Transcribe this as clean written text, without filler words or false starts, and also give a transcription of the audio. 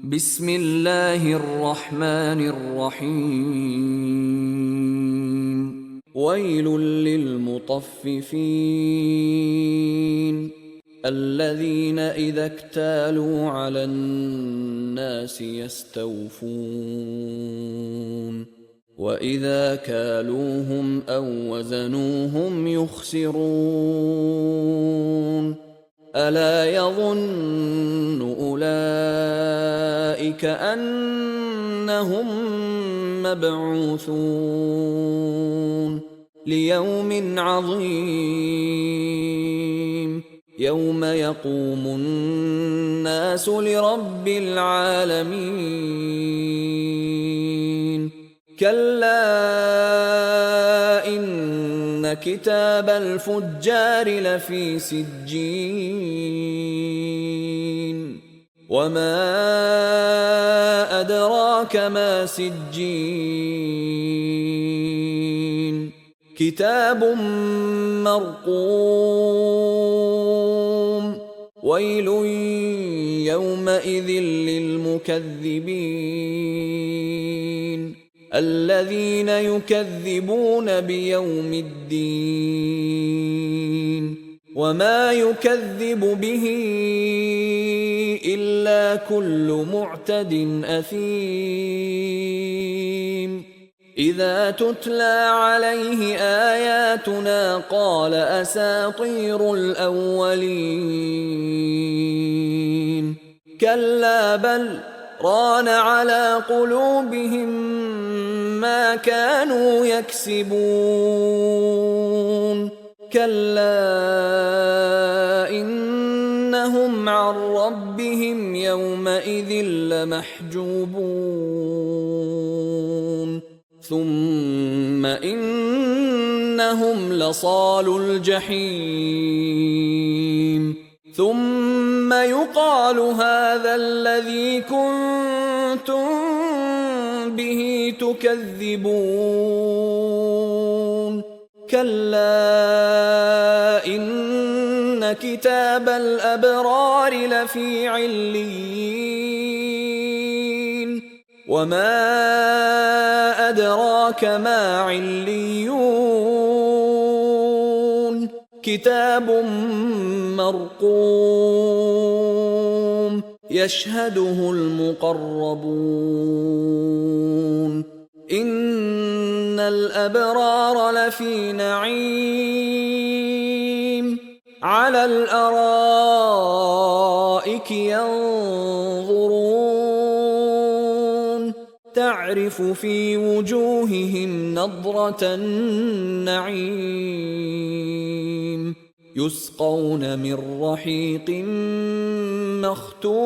بسم الله الرحمن الرحيم ويل للمطففين الذين إذا اكتالوا على الناس يستوفون وإذا كالوهم أو وزنوهم يخسرون ألا يظن أولئك أنهم مبعوثون ليوم عظيم يوم يقوم الناس لرب العالمين كلا إن كتاب الفجار لفي سجين وما أدراك ما سجين كتاب مرقوم ويل يومئذ للمكذبين الذين يكذبون بيوم الدين وما يكذب به إلا كل معتد أثيم إذا تتلى عليه آياتنا قال أساطير الأولين كلا بل ران على قلوبهم ما كانوا يكسبون كلا إنهم عن ربهم يومئذ لمحجوبون ثم إنهم لصالو الجحيم ثم يقال هذا الذي كنتم به تكذبون كلا إن كتاب الأبرار لفي عليين وما أدراك ما عليون كتاب مرقوم يشهده المقربون إن الأبرار لفي نعيم على الأرائك ينظرون تعرف في وجوههم نضرة النعيم يسقون من رحيق مختوم